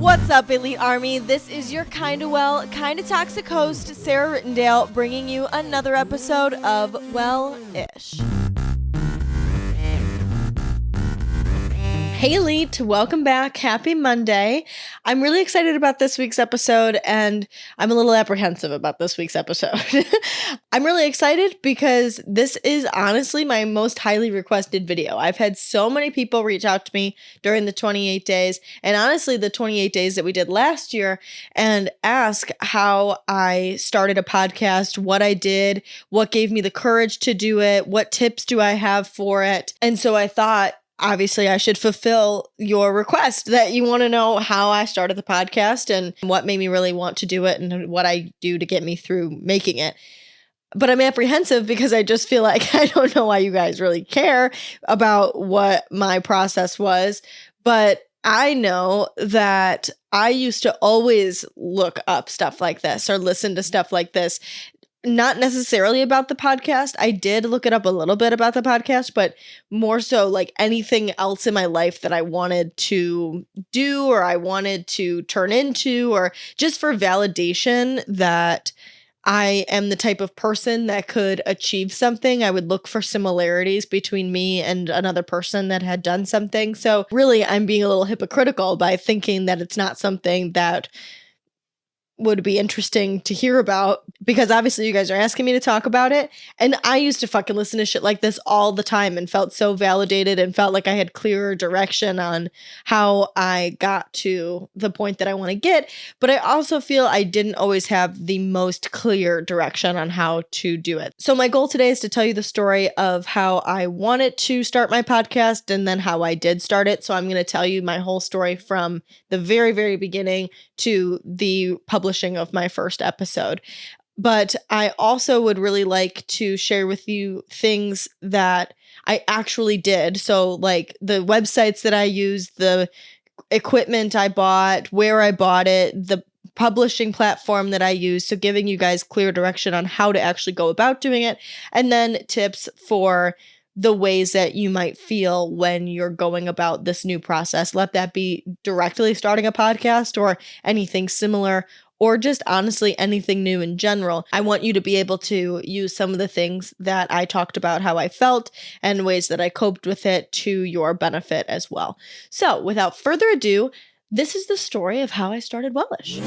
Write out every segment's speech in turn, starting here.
What's up, Elite Army? This is your kinda well, kinda toxic host, Sarah Rittendale, bringing you another episode of Wellish. Hey Elite, welcome back. Happy Monday. I'm really excited about this week's episode, and I'm a little apprehensive about this week's episode. I'm really excited because this is honestly my most highly requested video. I've had so many people reach out to me during the 28 days, and honestly the 28 days that we did last year, and ask how I started a podcast, what I did, what gave me the courage to do it, what tips do I have for it. And so I thought, obviously, I should fulfill your request that you want to know how I started the podcast and what made me really want to do it and what I do to get me through making it. But I'm apprehensive because I just feel like I don't know why you guys really care about what my process was. But I know that I used to always look up stuff like this or listen to stuff like this. Not necessarily about the podcast. I did look it up a little bit about the podcast, but more so like anything else in my life that I wanted to do or I wanted to turn into, or just for validation that I am the type of person that could achieve something. I would look for similarities between me and another person that had done something. So really, I'm being a little hypocritical by thinking that it's not something that would be interesting to hear about, because obviously you guys are asking me to talk about it. And I used to fucking listen to shit like this all the time and felt so validated and felt like I had clearer direction on how I got to the point that I want to get. But I also feel I didn't always have the most clear direction on how to do it. So my goal today is to tell you the story of how I wanted to start my podcast and then how I did start it. So I'm going to tell you my whole story from the very, very beginning to the publishing of my first episode. But I also would really like to share with you things that I actually did. So like the websites that I used, the equipment I bought, where I bought it, the publishing platform that I use. So giving you guys clear direction on how to actually go about doing it. And then tips for the ways that you might feel when you're going about this new process. Let that be directly starting a podcast or anything similar, or just honestly anything new in general. I want you to be able to use some of the things that I talked about, how I felt and ways that I coped with it to your benefit as well. So without further ado, this is the story of how I started Wellish.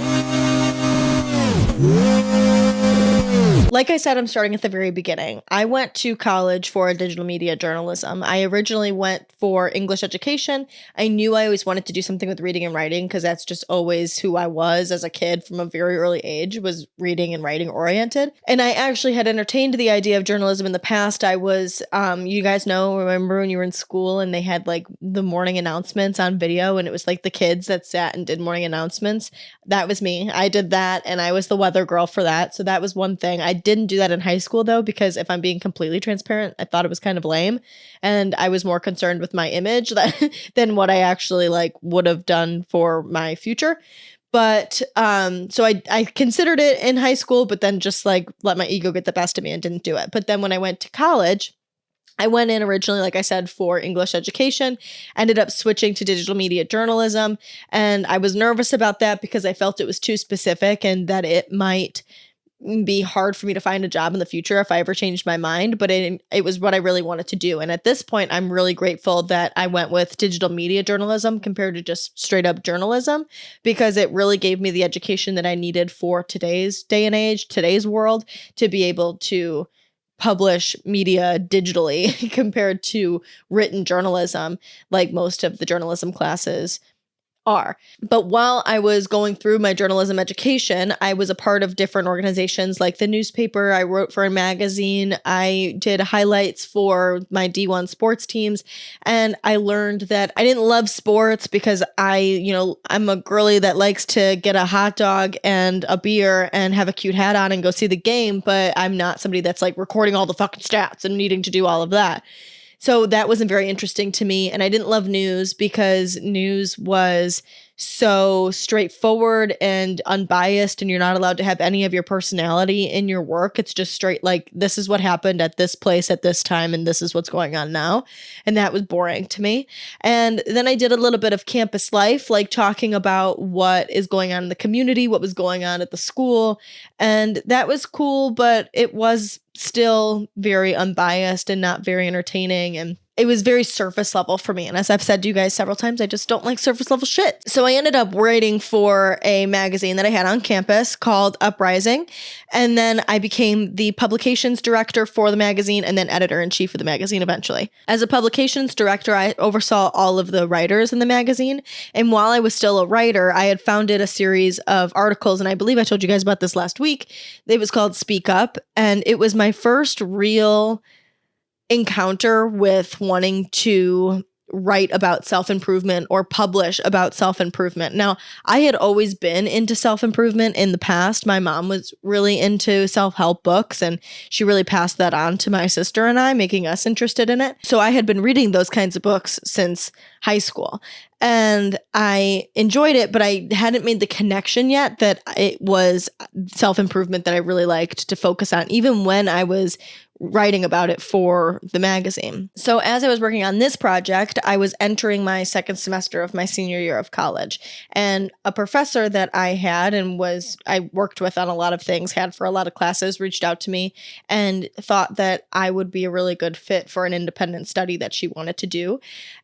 Like I said, I'm starting at the very beginning. I went to college for digital media journalism. I originally went for English education. I knew I always wanted to do something with reading and writing because that's just always who I was as a kid from a very early age, was reading and writing oriented. And I actually had entertained the idea of journalism in the past. I was, you guys remember when you were in school and they had like the morning announcements on video and it was like the kids that sat and did morning announcements. That was me. I did that and I was the weather girl for that. So that was one thing. I didn't do that in high school though, because if I'm being completely transparent, I thought it was kind of lame and I was more concerned with my image than what I actually like would have done for my future. But so I considered it in high school, but then just like let my ego get the best of me and didn't do it. But then when I went to college, I went in originally, like I said, for English education, ended up switching to digital media journalism. And I was nervous about that because I felt it was too specific and that it might be hard for me to find a job in the future if I ever changed my mind, but it was what I really wanted to do. And at this point, I'm really grateful that I went with digital media journalism compared to just straight up journalism, because it really gave me the education that I needed for today's day and age, today's world, to be able to publish media digitally compared to written journalism, like most of the journalism classes are. But while I was going through my journalism education, I was a part of different organizations like the newspaper. I wrote for a magazine. I did highlights for my D1 sports teams. And I learned that I didn't love sports because I'm a girly that likes to get a hot dog and a beer and have a cute hat on and go see the game. But I'm not somebody that's like recording all the fucking stats and needing to do all of that. So that wasn't very interesting to me. And I didn't love news because news was so straightforward and unbiased, and you're not allowed to have any of your personality in your work. It's just straight like, this is what happened at this place at this time, and this is what's going on now. And that was boring to me. And then I did a little bit of campus life, like talking about what is going on in the community, what was going on at the school. And that was cool, but it was still very unbiased and not very entertaining. And it was very surface level for me. And as I've said to you guys several times, I just don't like surface level shit. So I ended up writing for a magazine that I had on campus called Uprising. And then I became the publications director for the magazine and then editor-in-chief of the magazine eventually. As a publications director, I oversaw all of the writers in the magazine. And while I was still a writer, I had founded a series of articles. And I believe I told you guys about this last week. It was called Speak Up. And it was my first real encounter with wanting to write about self-improvement or publish about self-improvement. Now, I had always been into self-improvement in the past. My mom was really into self-help books, and she really passed that on to my sister and I, making us interested in it. So I had been reading those kinds of books since high school, and I enjoyed it, but I hadn't made the connection yet that it was self-improvement that I really liked to focus on, even when I was writing about it for the magazine. So as I was working on this project, I was entering my second semester of my senior year of college. And a professor that I had and I worked with on a lot of things, had for a lot of classes, reached out to me and thought that I would be a really good fit for an independent study that she wanted to do.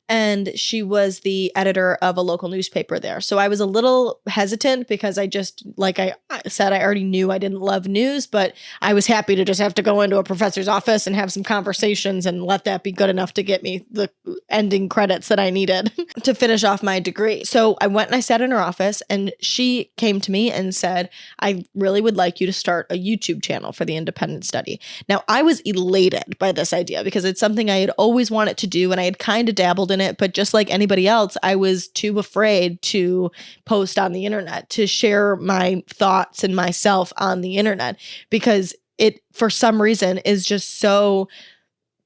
And she was the editor of a local newspaper there. So I was a little hesitant because I just, like I said, I already knew I didn't love news, but I was happy to just have to go into a professor's office and have some conversations and let that be good enough to get me the ending credits that I needed to finish off my degree. So I went and I sat in her office, and she came to me and said, I really would like you to start a YouTube channel for the independent study. Now, I was elated by this idea because it's something I had always wanted to do, and I had kind of dabbled in it, but just like anybody else, I was too afraid to post on the internet, to share my thoughts and myself on the internet, because it, for some reason, is just so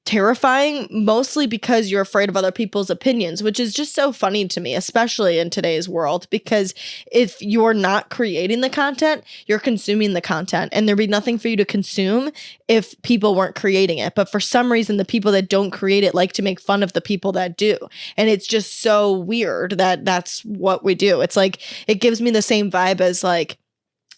terrifying, mostly because you're afraid of other people's opinions, which is just so funny to me, especially in today's world, because if you're not creating the content, you're consuming the content, and there'd be nothing for you to consume if people weren't creating it. But for some reason, the people that don't create it like to make fun of the people that do. And it's just so weird that that's what we do. It's like, it gives me the same vibe as like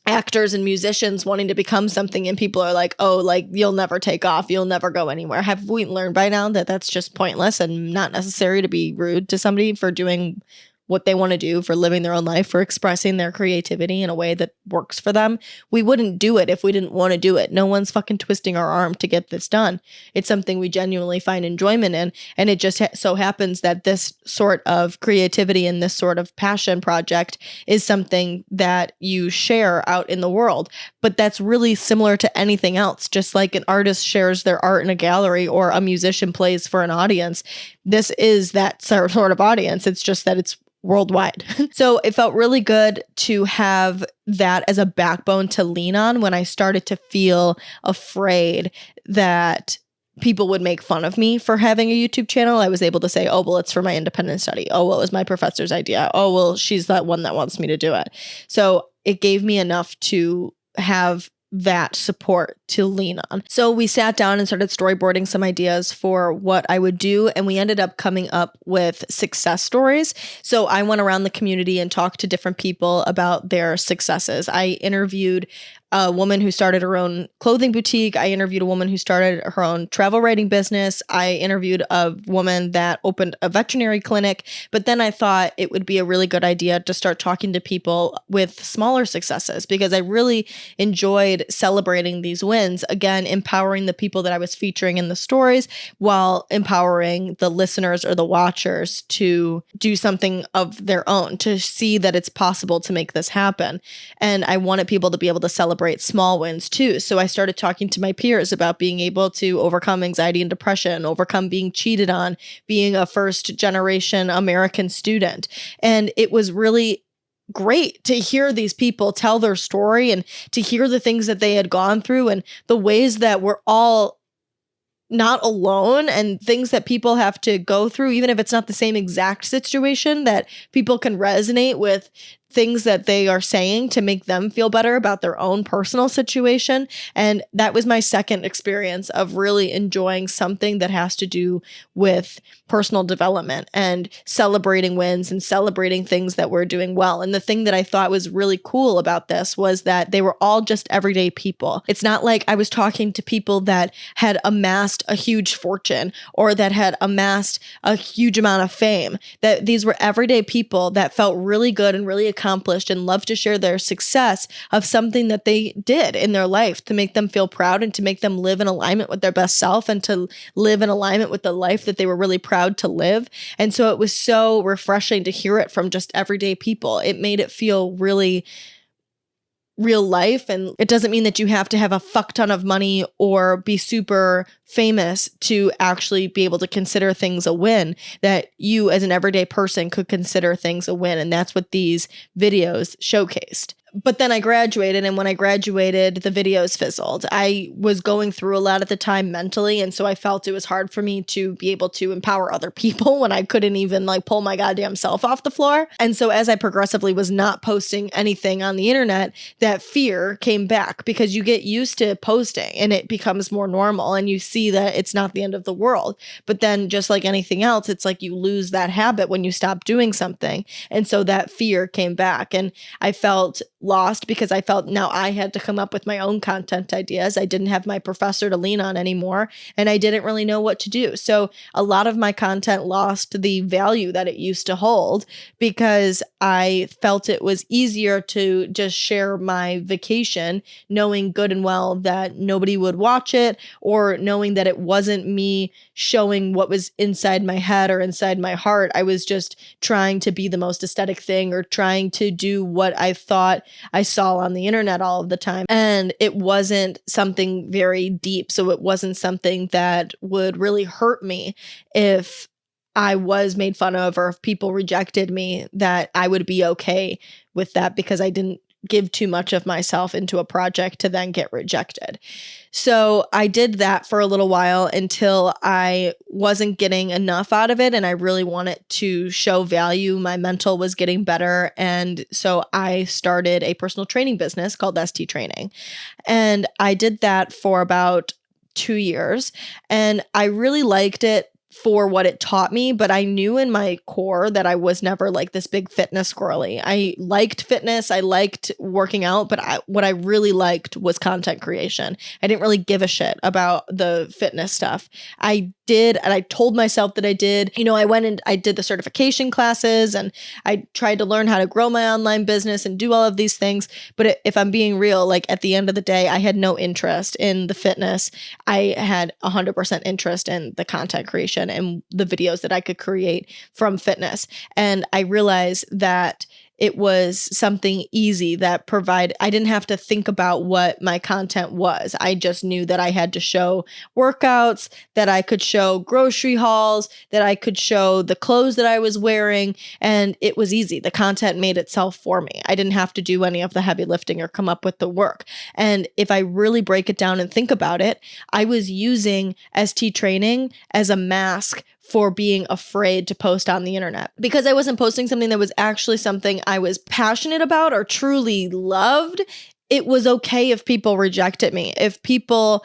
actors and musicians wanting to become something, and people are like, oh, like, you'll never take off, you'll never go anywhere. Have we learned by now that that's just pointless and not necessary to be rude to somebody for doing what they want to do, for living their own life, for expressing their creativity in a way that works for them? We wouldn't do it if we didn't want to do it. No one's fucking twisting our arm to get this done. It's something we genuinely find enjoyment in. And it just so happens that this sort of creativity and this sort of passion project is something that you share out in the world. But that's really similar to anything else. Just like an artist shares their art in a gallery or a musician plays for an audience, this is that sort of audience. It's just that it's worldwide. So it felt really good to have that as a backbone to lean on when I started to feel afraid that people would make fun of me for having a YouTube channel. I was able to say, oh, well, it's for my independent study. Oh, well, it was my professor's idea. Oh, well, she's that one that wants me to do it. So it gave me enough to have that support to lean on. So we sat down and started storyboarding some ideas for what I would do, and we ended up coming up with success stories. So I went around the community and talked to different people about their successes. I interviewed a woman who started her own clothing boutique. I interviewed a woman who started her own travel writing business. I interviewed a woman that opened a veterinary clinic. But then I thought it would be a really good idea to start talking to people with smaller successes, because I really enjoyed celebrating these wins. Again, empowering the people that I was featuring in the stories while empowering the listeners or the watchers to do something of their own, to see that it's possible to make this happen. And I wanted people to be able to celebrate small wins too. So I started talking to my peers about being able to overcome anxiety and depression, overcome being cheated on, being a first generation American student. And it was really great to hear these people tell their story and to hear the things that they had gone through and the ways that we're all not alone, and things that people have to go through, even if it's not the same exact situation, that people can resonate with things that they are saying to make them feel better about their own personal situation. And that was my second experience of really enjoying something that has to do with personal development and celebrating wins and celebrating things that we're doing well. And the thing that I thought was really cool about this was that they were all just everyday people. It's not like I was talking to people that had amassed a huge fortune or that had amassed a huge amount of fame. That these were everyday people that felt really good and really accomplished and loved to share their success of something that they did in their life to make them feel proud and to make them live in alignment with their best self and to live in alignment with the life that they were really proud to live. And so it was so refreshing to hear it from just everyday people. It made it feel really real life. And it doesn't mean that you have to have a fuck ton of money or be super famous to actually be able to consider things a win, that you as an everyday person could consider things a win. And that's what these videos showcased. But then I graduated, and when I graduated, the videos fizzled. I was going through a lot at the time mentally, and so I felt it was hard for me to be able to empower other people when I couldn't even pull my goddamn self off the floor. And so as I progressively was not posting anything on the internet, that fear came back, because you get used to posting and it becomes more normal and you see that it's not the end of the world. But then just like anything else, it's like you lose that habit when you stop doing something. And so that fear came back, and I felt lost because I felt now I had to come up with my own content ideas. I didn't have my professor to lean on anymore, and I didn't really know what to do. So a lot of my content lost the value that it used to hold, because I felt it was easier to just share my vacation, knowing good and well that nobody would watch it, or knowing that it wasn't me showing what was inside my head or inside my heart. I was just trying to be the most aesthetic thing, or trying to do what I thought I saw on the internet all of the time. And it wasn't something very deep. So it wasn't something that would really hurt me if I was made fun of, or if people rejected me, that I would be okay with that, because I didn't give too much of myself into a project to then get rejected. So I did that for a little while until I wasn't getting enough out of it, and I really wanted to show value. My mental was getting better, and so I started a personal training business called ST Training. And I did that for about 2 years, and I really liked it for what it taught me, but I knew in my core that I was never like this big fitness girly. I liked fitness, I liked working out, but what I really liked was content creation. I didn't really give a shit about the fitness stuff. I did, and I told myself that I did. I went and I did the certification classes, and I tried to learn how to grow my online business and do all of these things. But if I'm being real, at the end of the day, I had no interest in the fitness. I had 100% interest in the content creation and the videos that I could create from fitness. And I realized that it was something easy that I didn't have to think about what my content was. I just knew that I had to show workouts, that I could show grocery hauls, that I could show the clothes that I was wearing, and it was easy. The content made itself for me. I didn't have to do any of the heavy lifting or come up with the work. And if I really break it down and think about it, I was using ST Training as a mask for being afraid to post on the internet, because I wasn't posting something that was actually something I was passionate about or truly loved. It was okay if people rejected me, if people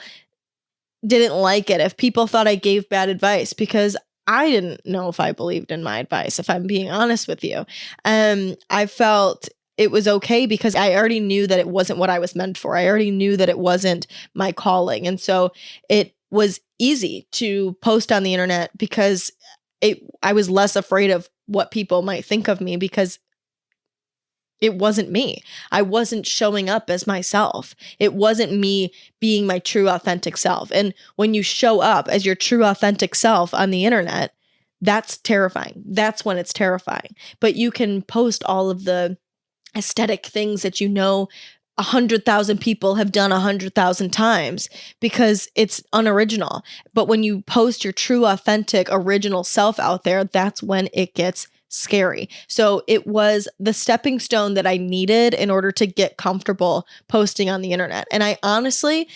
didn't like it, if people thought I gave bad advice, because I didn't know if I believed in my advice, if I'm being honest with you. I felt it was okay because I already knew that it wasn't what I was meant for. I already knew that it wasn't my calling. And so it was easy to post on the internet because I was less afraid of what people might think of me, because it wasn't me. I wasn't showing up as myself. It wasn't me being my true authentic self. And when you show up as your true authentic self on the internet, that's terrifying. That's when it's terrifying. But you can post all of the aesthetic things that 100,000 people have done 100,000 times, because it's unoriginal. But when you post your true, authentic, original self out there, that's when it gets scary. So it was the stepping stone that I needed in order to get comfortable posting on the internet. And I honestly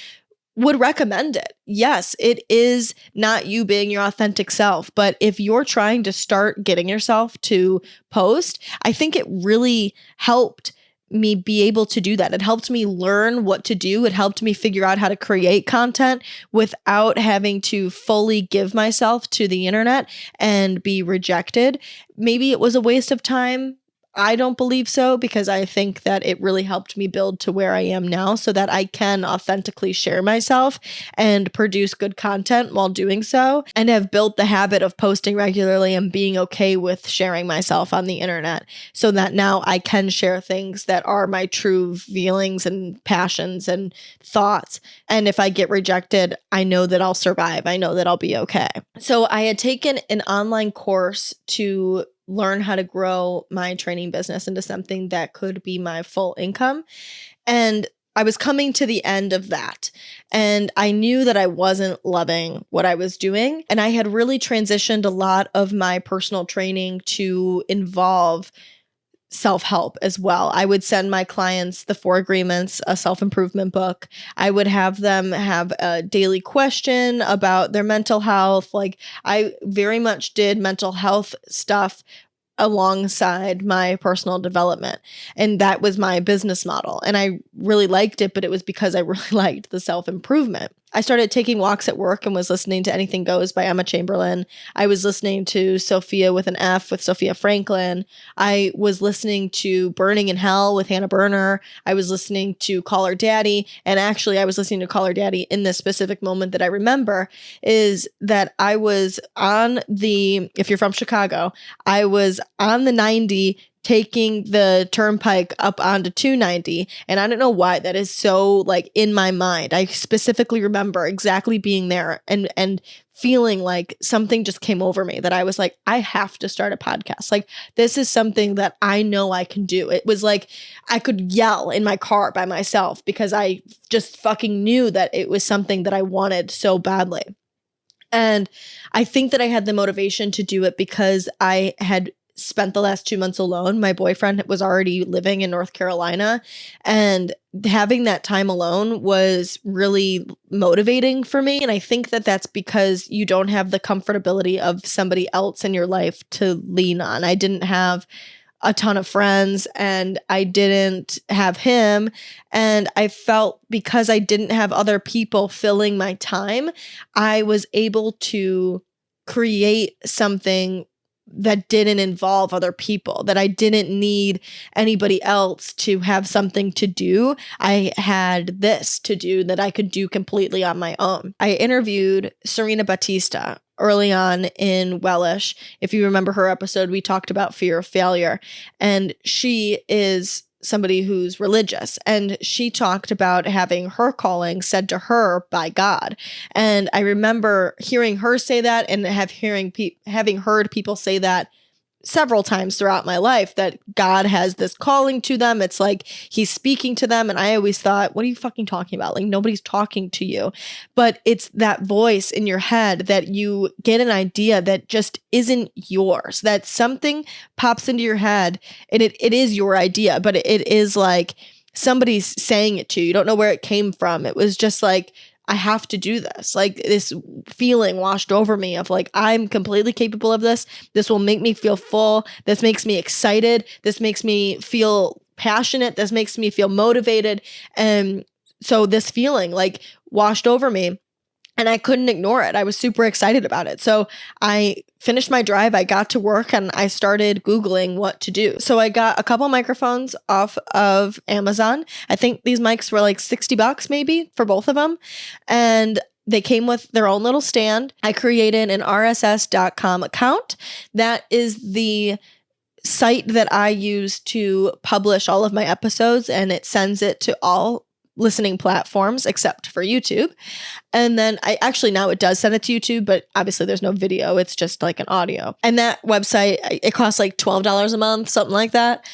would recommend it. Yes, it is not you being your authentic self, but if you're trying to start getting yourself to post, I think it really helped me be able to do that. It helped me learn what to do. It helped me figure out how to create content without having to fully give myself to the internet and be rejected. Maybe it was a waste of time. I don't believe so, because I think that it really helped me build to where I am now so that I can authentically share myself and produce good content while doing so, and have built the habit of posting regularly and being okay with sharing myself on the internet so that now I can share things that are my true feelings and passions and thoughts. And if I get rejected, I know that I'll survive. I know that I'll be okay. So I had taken an online course to learn how to grow my training business into something that could be my full income. And I was coming to the end of that. And I knew that I wasn't loving what I was doing. And I had really transitioned a lot of my personal training to involve self-help as well. I would send my clients the 4 Agreements, a self-improvement book. I would have them have a daily question about their mental health. Like, I very much did mental health stuff alongside my personal development. And that was my business model. And I really liked it, but it was because I really liked the self-improvement. I started taking walks at work and was listening to Anything Goes by Emma Chamberlain. I was listening to Sophia with an F with Sophia Franklin. I was listening to Burning in Hell with Hannah Berner. I was listening to Call Her Daddy. And actually, I was listening to Call Her Daddy in this specific moment that I remember is that I was on the, if you're from Chicago, I was on the 90 taking the turnpike up onto 290. And I don't know why that is so like in my mind. I specifically remember exactly being there and feeling like something just came over me that I was like, I have to start a podcast. Like, this is something that I know I can do. It was like I could yell in my car by myself because I just fucking knew that it was something that I wanted so badly. And I think that I had the motivation to do it because I had spent the last 2 months alone. My boyfriend was already living in North Carolina, and having that time alone was really motivating for me. And I think that that's because you don't have the comfortability of somebody else in your life to lean on. I didn't have a ton of friends, and I didn't have him. And I felt because I didn't have other people filling my time, I was able to create something that didn't involve other people, that I didn't need anybody else to have something to do. I had this to do that I could do completely on my own. I interviewed Serena Batista early on in Wellish. If you remember her episode, we talked about fear of failure. And she is somebody who's religious, and she talked about having her calling said to her by God. And I remember hearing her say that, and having heard people say that several times throughout my life, that God has this calling to them. It's like he's speaking to them. And I always thought, what are you fucking talking about? Like, nobody's talking to you. But it's that voice in your head that you get an idea that just isn't yours, that something pops into your head and it is your idea, but it is like somebody's saying it to you. You don't know where it came from. It was just like, I have to do this. Like, this feeling washed over me of like, I'm completely capable of this. This will make me feel full. This makes me excited. This makes me feel passionate. This makes me feel motivated. And so this feeling like washed over me, and I couldn't ignore it. I was super excited about it. So I finished my drive. I got to work and I started Googling what to do. So I got a couple microphones off of Amazon. I think these mics were like $60 maybe for both of them. And they came with their own little stand. I created an RSS.com account. That is the site that I use to publish all of my episodes, and it sends it to all listening platforms except for YouTube. And then now it does send it to YouTube, but obviously there's no video. It's just like an audio. And that website, it costs like $12 a month, something like that.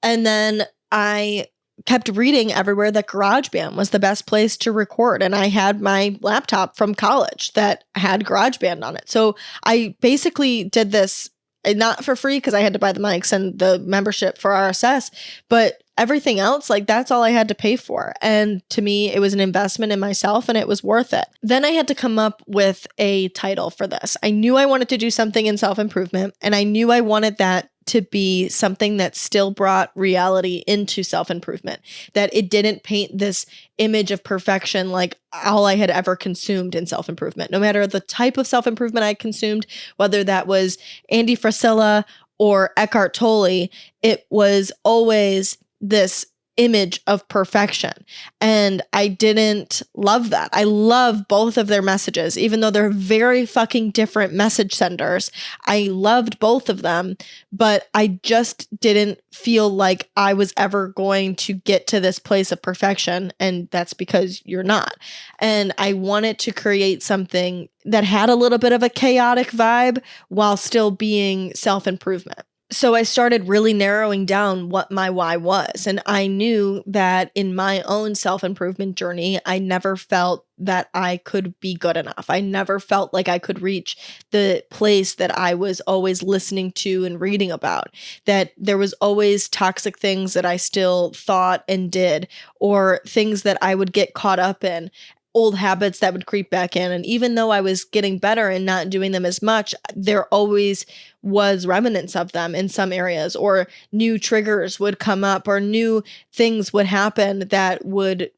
And then I kept reading everywhere that GarageBand was the best place to record. And I had my laptop from college that had GarageBand on it. So I basically did this not for free because I had to buy the mics and the membership for RSS, but everything else, like that's all I had to pay for. And to me, it was an investment in myself and it was worth it. Then I had to come up with a title for this. I knew I wanted to do something in self-improvement, and I knew I wanted that to be something that still brought reality into self-improvement, that it didn't paint this image of perfection like all I had ever consumed in self-improvement. No matter the type of self-improvement I consumed, whether that was Andy Frisella or Eckhart Tolle, it was always this image of perfection. And I didn't love that. I love both of their messages, even though they're very fucking different message senders. I loved both of them, but I just didn't feel like I was ever going to get to this place of perfection. And that's because you're not. And I wanted to create something that had a little bit of a chaotic vibe while still being self-improvement. So I started really narrowing down what my why was. And I knew that in my own self-improvement journey, I never felt that I could be good enough. I never felt like I could reach the place that I was always listening to and reading about, that there was always toxic things that I still thought and did, or things that I would get caught up in, old habits that would creep back in. And even though I was getting better and not doing them as much, there always was remnants of them in some areas, or new triggers would come up, or new things would happen that would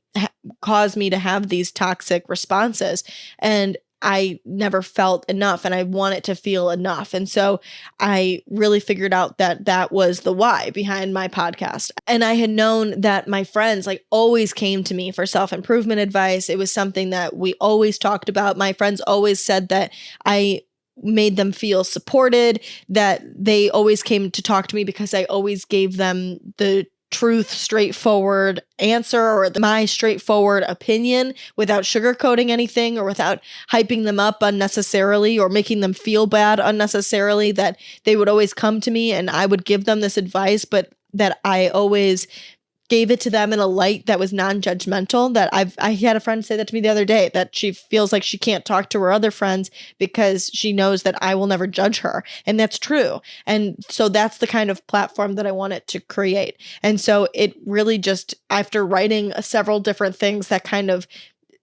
cause me to have these toxic responses. And I never felt enough, and I wanted to feel enough. And so I really figured out that that was the why behind my podcast. And I had known that my friends like always came to me for self-improvement advice. It was something that we always talked about. My friends always said that I made them feel supported, that they always came to talk to me because I always gave them the truth, straightforward answer, or my straightforward opinion without sugarcoating anything or without hyping them up unnecessarily or making them feel bad unnecessarily, that they would always come to me and I would give them this advice, but that I always gave it to them in a light that was non-judgmental. That I had a friend say that to me the other day, that she feels like she can't talk to her other friends because she knows that I will never judge her. And that's true. And so that's the kind of platform that I wanted to create. And so it really just, after writing several different things that kind of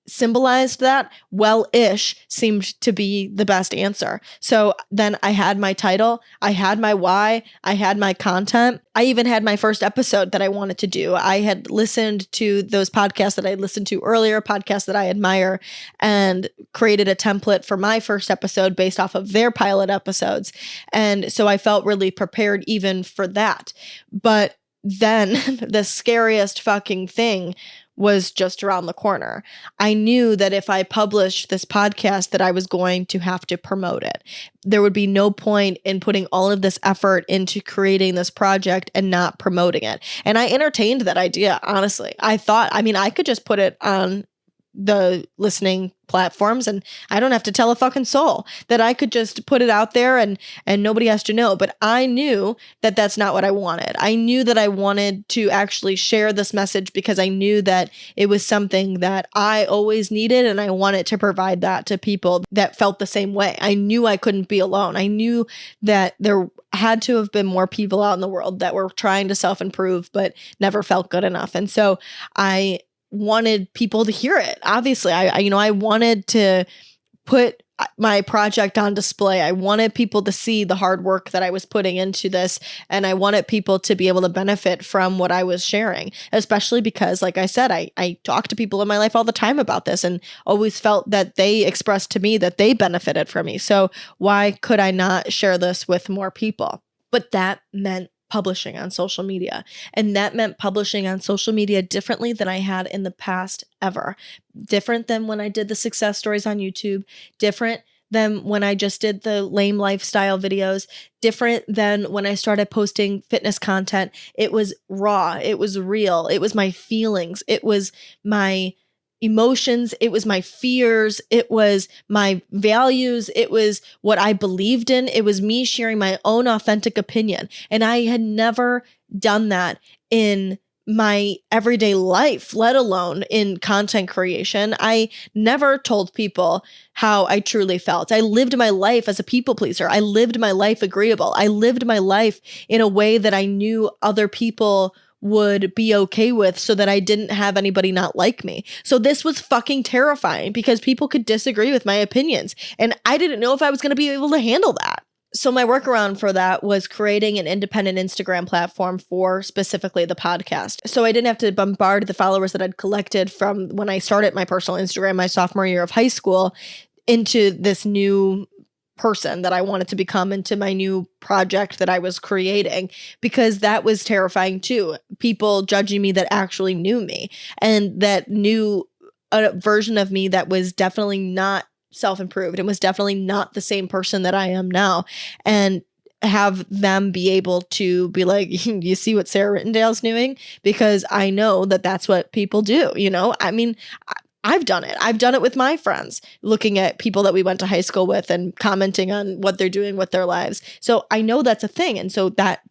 symbolized that, Wellish seemed to be the best answer. So then I had my title, I had my why, I had my content. I even had my first episode that I wanted to do. I had listened to those podcasts that I listened to earlier, podcasts that I admire, and created a template for my first episode based off of their pilot episodes. And so I felt really prepared even for that. But then the scariest fucking thing was just around the corner. I knew that if I published this podcast that I was going to have to promote it. There would be no point in putting all of this effort into creating this project and not promoting it. And I entertained that idea, honestly. I thought, I could just put it on the listening platforms and I don't have to tell a fucking soul, that I could just put it out there and nobody has to know. But I knew that that's not what I wanted. I knew that I wanted to actually share this message because I knew that it was something that I always needed, and I wanted to provide that to people that felt the same way. I knew I couldn't be alone. I knew that there had to have been more people out in the world that were trying to self-improve but never felt good enough. And so I wanted people to hear it. Obviously, I wanted to put my project on display. I wanted people to see the hard work that I was putting into this, and I wanted people to be able to benefit from what I was sharing, especially because, like I said, I talk to people in my life all the time about this and always felt that they expressed to me that they benefited from me. So why could I not share this with more people? But that meant publishing on social media. And that meant publishing on social media differently than I had in the past ever. Different than when I did the success stories on YouTube, different than when I just did the lame lifestyle videos, different than when I started posting fitness content. It was raw, it was real, it was my feelings, it was my emotions, it was my fears, it was my values, it was what I believed in, it was me sharing my own authentic opinion. And I had never done that in my everyday life, let alone in content creation. I never told people how I truly felt. I lived my life as a people pleaser. I lived my life agreeable. I lived my life in a way that I knew other people would be okay with so that I didn't have anybody not like me. So this was fucking terrifying because people could disagree with my opinions. And I didn't know if I was going to be able to handle that. So my workaround for that was creating an independent Instagram platform for specifically the podcast. So I didn't have to bombard the followers that I'd collected from when I started my personal Instagram my sophomore year of high school into this new person that I wanted to become, into my new project that I was creating, because that was terrifying too. People judging me that actually knew me and that knew a version of me that was definitely not self-improved and was definitely not the same person that I am now. And have them be able to be like, you see what Sarah Rittendale's doing? Because I know that that's what people do. I mean, I've done it. I've done it with my friends, looking at people that we went to high school with and commenting on what they're doing with their lives. So I know that's a thing. And so that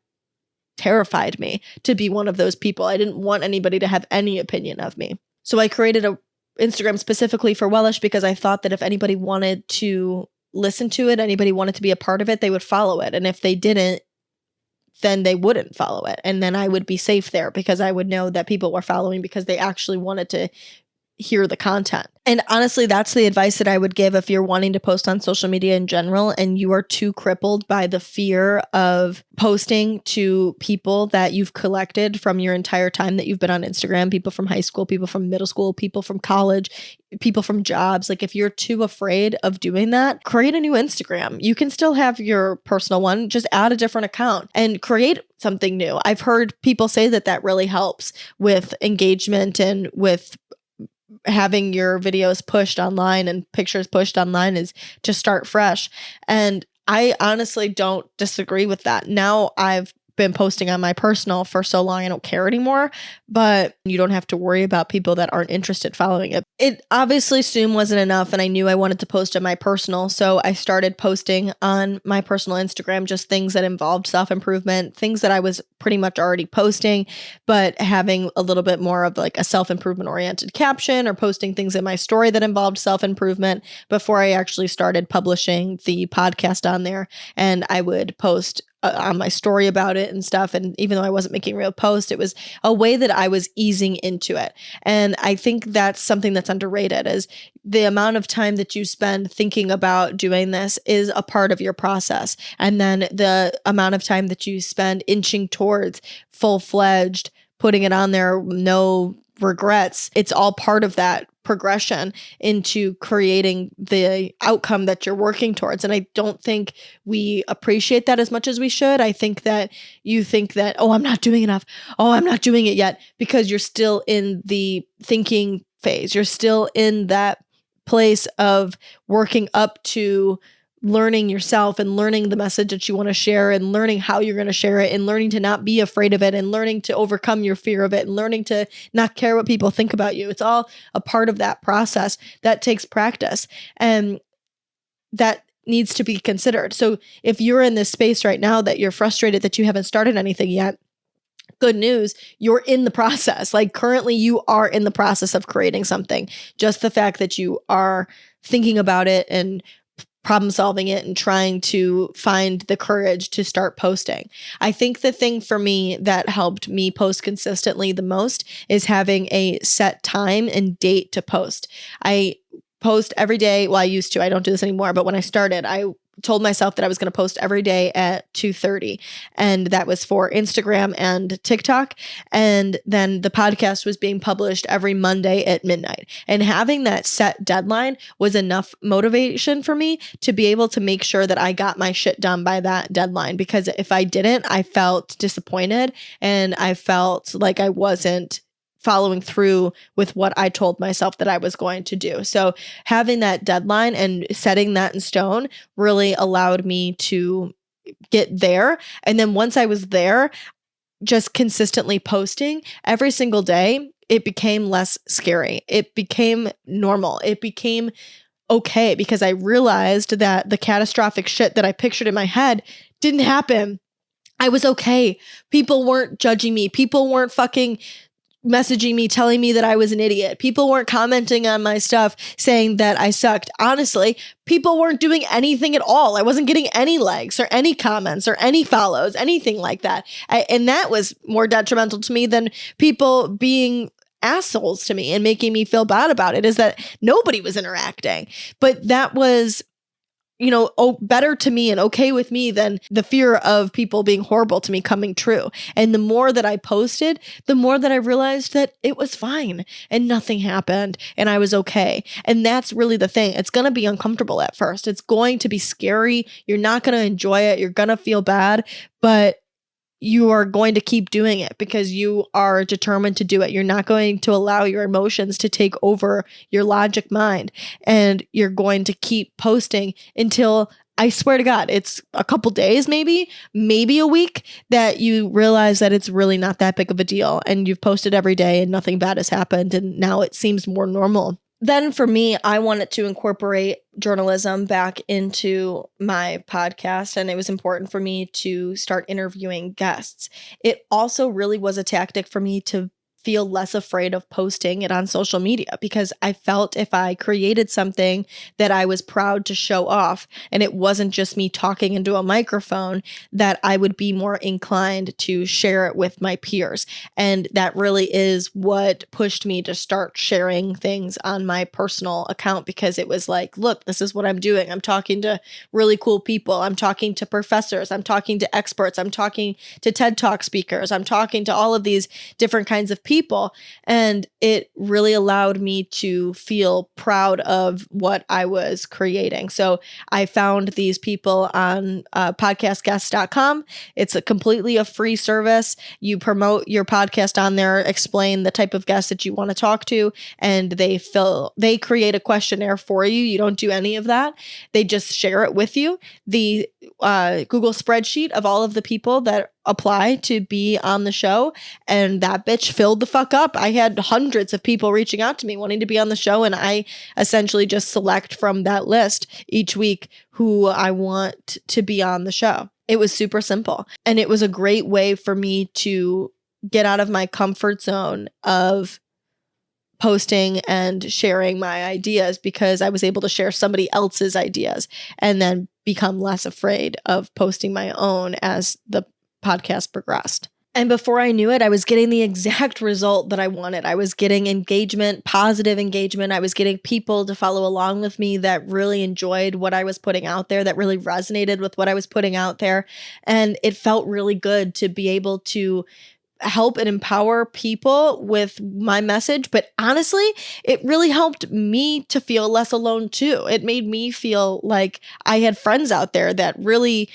terrified me to be one of those people. I didn't want anybody to have any opinion of me. So I created a Instagram specifically for Wellish because I thought that if anybody wanted to listen to it, anybody wanted to be a part of it, they would follow it. And if they didn't, then they wouldn't follow it. And then I would be safe there because I would know that people were following because they actually wanted to hear the content. And honestly, that's the advice that I would give if you're wanting to post on social media in general and you are too crippled by the fear of posting to people that you've collected from your entire time that you've been on Instagram, people from high school, people from middle school, people from college, people from jobs. Like if you're too afraid of doing that, create a new Instagram. You can still have your personal one, just add a different account and create something new. I've heard people say that that really helps with engagement and with having your videos pushed online and pictures pushed online is to start fresh. And I honestly don't disagree with that. Now I've been posting on my personal for so long, I don't care anymore, but you don't have to worry about people that aren't interested following it. It obviously soon wasn't enough, and I knew I wanted to post on my personal, so I started posting on my personal Instagram just things that involved self-improvement, things that I was pretty much already posting, but having a little bit more of like a self-improvement oriented caption, or posting things in my story that involved self-improvement before I actually started publishing the podcast on there. And I would post on my story about it and stuff. And even though I wasn't making real posts, it was a way that I was easing into it. And I think that's something that's underrated, is the amount of time that you spend thinking about doing this is a part of your process. And then the amount of time that you spend inching towards full-fledged, putting it on there, no regrets, it's all part of that progression into creating the outcome that you're working towards. And I don't think we appreciate that as much as we should. I think that you think that, oh, I'm not doing enough. Oh, I'm not doing it yet, because you're still in the thinking phase. You're still in that place of working up to learning yourself and learning the message that you want to share and learning how you're going to share it and learning to not be afraid of it and learning to overcome your fear of it and learning to not care what people think about you. It's all a part of that process that takes practice, and that needs to be considered. So if you're in this space right now that you're frustrated that you haven't started anything yet, good news, you're in the process. Like currently you are in the process of creating something. Just the fact that you are thinking about it and problem solving it and trying to find the courage to start posting. I think the thing for me that helped me post consistently the most is having a set time and date to post. I post every day. Well, I used to. I don't do this anymore. But when I started, I told myself that I was going to post every day at 2:30, and that was for Instagram and TikTok. And then the podcast was being published every Monday at midnight. And having that set deadline was enough motivation for me to be able to make sure that I got my shit done by that deadline. Because if I didn't, I felt disappointed and I felt like I wasn't following through with what I told myself that I was going to do. So having that deadline and setting that in stone really allowed me to get there. And then once I was there, just consistently posting every single day, it became less scary. It became normal. It became okay, because I realized that the catastrophic shit that I pictured in my head didn't happen. I was okay. People weren't judging me. People weren't fucking messaging me, telling me that I was an idiot. People weren't commenting on my stuff saying that I sucked. Honestly, people weren't doing anything at all. I wasn't getting any likes or any comments or any follows, anything like that. And that was more detrimental to me than people being assholes to me and making me feel bad about it, is that nobody was interacting. But that was, better to me and okay with me than the fear of people being horrible to me coming true. And the more that I posted, the more that I realized that it was fine and nothing happened and I was okay. And that's really the thing. It's going to be uncomfortable at first. It's going to be scary. You're not going to enjoy it. You're going to feel bad, but you are going to keep doing it because you are determined to do it. You're not going to allow your emotions to take over your logic mind, and you're going to keep posting until, I swear to God, it's a couple days, maybe a week, that you realize that it's really not that big of a deal and you've posted every day and nothing bad has happened and now it seems more normal. Then for me, I wanted to incorporate journalism back into my podcast, and it was important for me to start interviewing guests. It also really was a tactic for me to feel less afraid of posting it on social media, because I felt if I created something that I was proud to show off and it wasn't just me talking into a microphone, that I would be more inclined to share it with my peers. And that really is what pushed me to start sharing things on my personal account, because it was like, look, this is what I'm doing. I'm talking to really cool people. I'm talking to professors. I'm talking to experts. I'm talking to TED Talk speakers. I'm talking to all of these different kinds of people. And it really allowed me to feel proud of what I was creating. So I found these people on podcastguests.com. It's completely a free service. You promote your podcast on there, explain the type of guest that you want to talk to, and they create a questionnaire for you. You don't do any of that. They just share it with you. The Google spreadsheet of all of the people that apply to be on the show, and that bitch filled the fuck up. I had hundreds of people reaching out to me wanting to be on the show, and I essentially just select from that list each week who I want to be on the show. It was super simple, and it was a great way for me to get out of my comfort zone of posting and sharing my ideas, because I was able to share somebody else's ideas and then become less afraid of posting my own as the podcast progressed. And before I knew it, I was getting the exact result that I wanted. I was getting engagement, positive engagement. I was getting people to follow along with me that really enjoyed what I was putting out there, that really resonated with what I was putting out there. And it felt really good to be able to help and empower people with my message. But honestly, it really helped me to feel less alone too. It made me feel like I had friends out there that really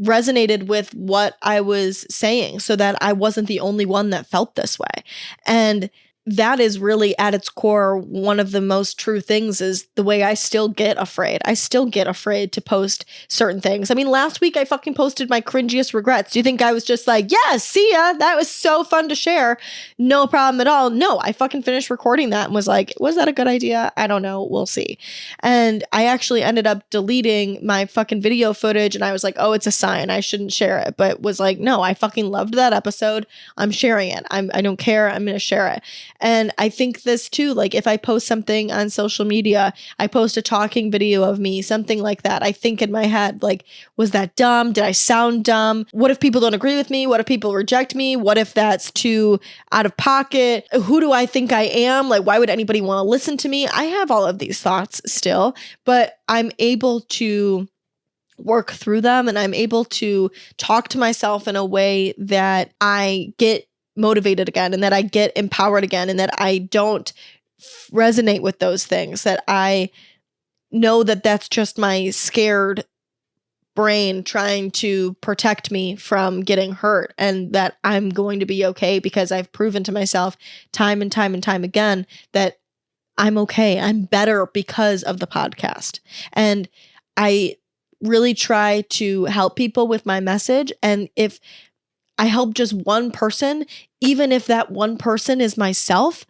resonated with what I was saying, so that I wasn't the only one that felt this way. And that is really at its core one of the most true things, is the way I still get afraid. I still get afraid to post certain things. I mean, last week I fucking posted my cringiest regrets. Do you think I was just like, yeah, see ya, that was so fun to share, no problem at all? No, I fucking finished recording that and was like, was that a good idea? I don't know, we'll see. And I actually ended up deleting my fucking video footage, and I was like, oh, it's a sign, I shouldn't share it. But was like, no, I fucking loved that episode, I'm sharing it. I don't care, I'm gonna share it. And I think this too, like if I post something on social media, I post a talking video of me, something like that, I think in my head, like, was that dumb? Did I sound dumb? What if people don't agree with me? What if people reject me? What if that's too out of pocket? Who do I think I am? Like, why would anybody want to listen to me? I have all of these thoughts still, but I'm able to work through them, and I'm able to talk to myself in a way that I get motivated again, and that I get empowered again, and that I don't resonate with those things, that I know that that's just my scared brain trying to protect me from getting hurt, and that I'm going to be okay, because I've proven to myself time and time and time again that I'm okay. I'm better because of the podcast. And I really try to help people with my message. And if I help just one person, even if that one person is myself,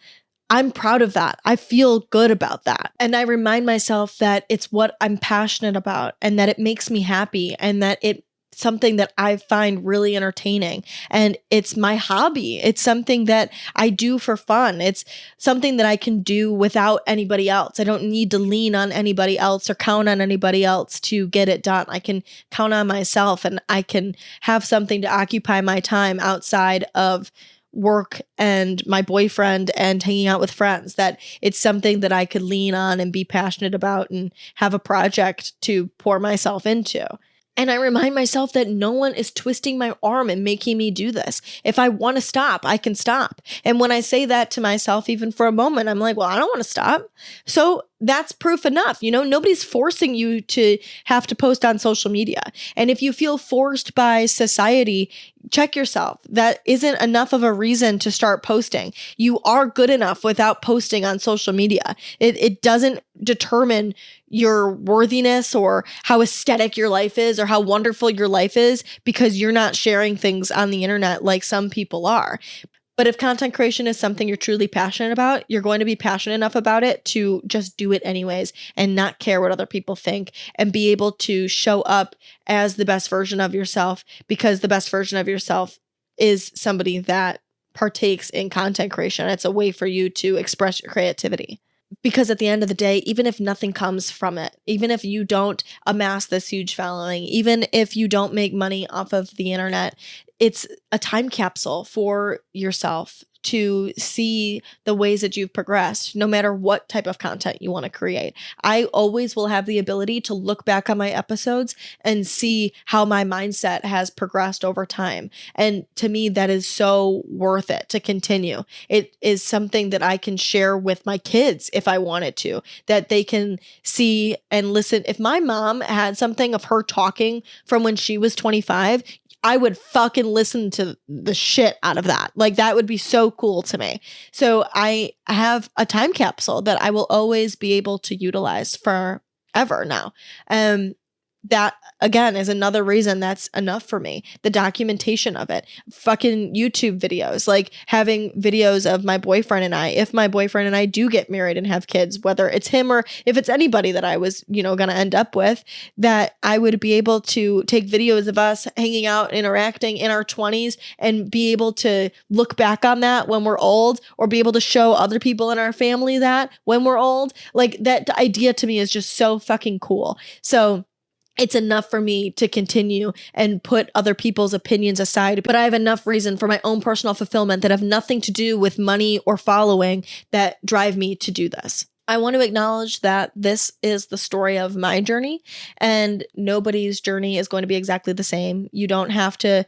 I'm proud of that. I feel good about that. And I remind myself that it's what I'm passionate about, and that it makes me happy, and that it's something that I find really entertaining, and it's my hobby. It's something that I do for fun. It's something that I can do without anybody else. I don't need to lean on anybody else or count on anybody else to get it done. I can count on myself, and I can have something to occupy my time outside of work and my boyfriend and hanging out with friends, that it's something that I could lean on and be passionate about and have a project to pour myself into. And I remind myself that no one is twisting my arm and making me do this. If I want to stop, I can stop. And when I say that to myself, even for a moment, I'm like, well, I don't want to stop. So that's proof enough. Nobody's forcing you to have to post on social media. And if you feel forced by society, check yourself. That isn't enough of a reason to start posting. You are good enough without posting on social media. It doesn't determine your worthiness or how aesthetic your life is or how wonderful your life is because you're not sharing things on the internet like some people are. But if content creation is something you're truly passionate about, you're going to be passionate enough about it to just do it anyways and not care what other people think and be able to show up as the best version of yourself, because the best version of yourself is somebody that partakes in content creation. It's a way for you to express your creativity. Because at the end of the day, even if nothing comes from it, even if you don't amass this huge following, even if you don't make money off of the internet, it's a time capsule for yourself to see the ways that you've progressed, no matter what type of content you want to create. I always will have the ability to look back on my episodes and see how my mindset has progressed over time. And to me, that is so worth it to continue. It is something that I can share with my kids if I wanted to, that they can see and listen. If my mom had something of her talking from when she was 25, I would fucking listen to the shit out of that. Like, that would be so cool to me. So I have a time capsule that I will always be able to utilize forever now. That again is another reason that's enough for me. The documentation of it, fucking YouTube videos, like having videos of my boyfriend and I, if my boyfriend and I do get married and have kids, whether it's him or if it's anybody that I was, going to end up with, that I would be able to take videos of us hanging out, interacting in our 20s and be able to look back on that when we're old, or be able to show other people in our family that when we're old. Like, that idea to me is just so fucking cool. So it's enough for me to continue and put other people's opinions aside, but I have enough reason for my own personal fulfillment that have nothing to do with money or following that drive me to do this. I want to acknowledge that this is the story of my journey, and nobody's journey is going to be exactly the same. You don't have to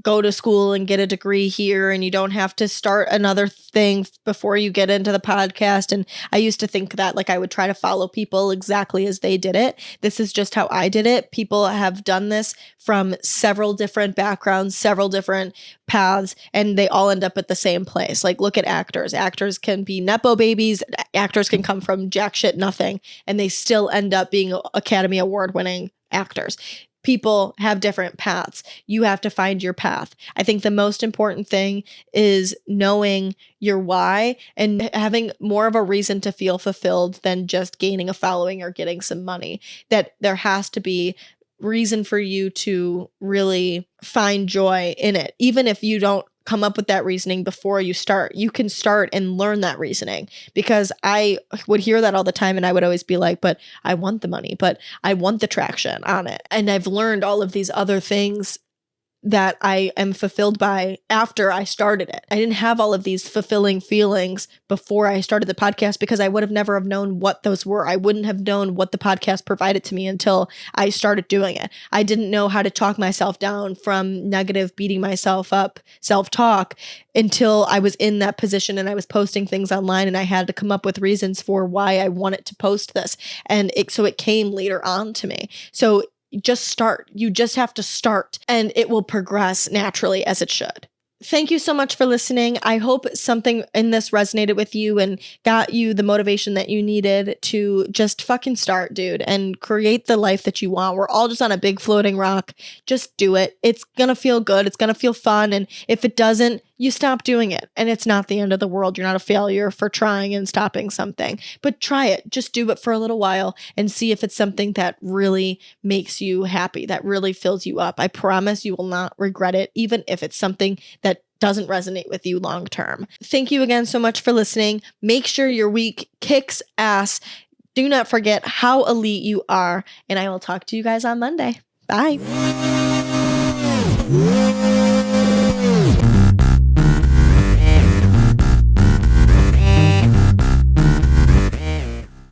go to school and get a degree here, and you don't have to start another thing before you get into the podcast. And I used to think that, like, I would try to follow people exactly as they did it. This is just how I did it. People have done this from several different backgrounds, several different paths, and they all end up at the same place. Like, look at actors. Actors can be Nepo babies. Actors can come from jack shit nothing, and they still end up being Academy Award winning actors. People have different paths. You have to find your path. I think the most important thing is knowing your why and having more of a reason to feel fulfilled than just gaining a following or getting some money. That there has to be reason for you to really find joy in it. Even if you don't come up with that reasoning before you start, you can start and learn that reasoning, because I would hear that all the time and I would always be like, but I want the money, but I want the traction on it. And I've learned all of these other things that I am fulfilled by after I started it. I didn't have all of these fulfilling feelings before I started the podcast, because I would have never have known what those were. I wouldn't have known what the podcast provided to me until I started doing it. I didn't know how to talk myself down from negative, beating myself up, self-talk, until I was in that position and I was posting things online and I had to come up with reasons for why I wanted to post this. And so it came later on to me. So just start. You just have to start, and it will progress naturally, as it should. Thank you so much for listening. I hope something in this resonated with you and got you the motivation that you needed to just fucking start, dude, and create the life that you want. We're all just on a big floating rock. Just do it. It's going to feel good. It's going to feel fun. And if it doesn't, you stop doing it. And it's not the end of the world. You're not a failure for trying and stopping something, but try it. Just do it for a little while and see if it's something that really makes you happy, that really fills you up. I promise you will not regret it, even if it's something that doesn't resonate with you long term. Thank you again so much for listening. Make sure your week kicks ass. Do not forget how elite you are, and I will talk to you guys on Monday. Bye.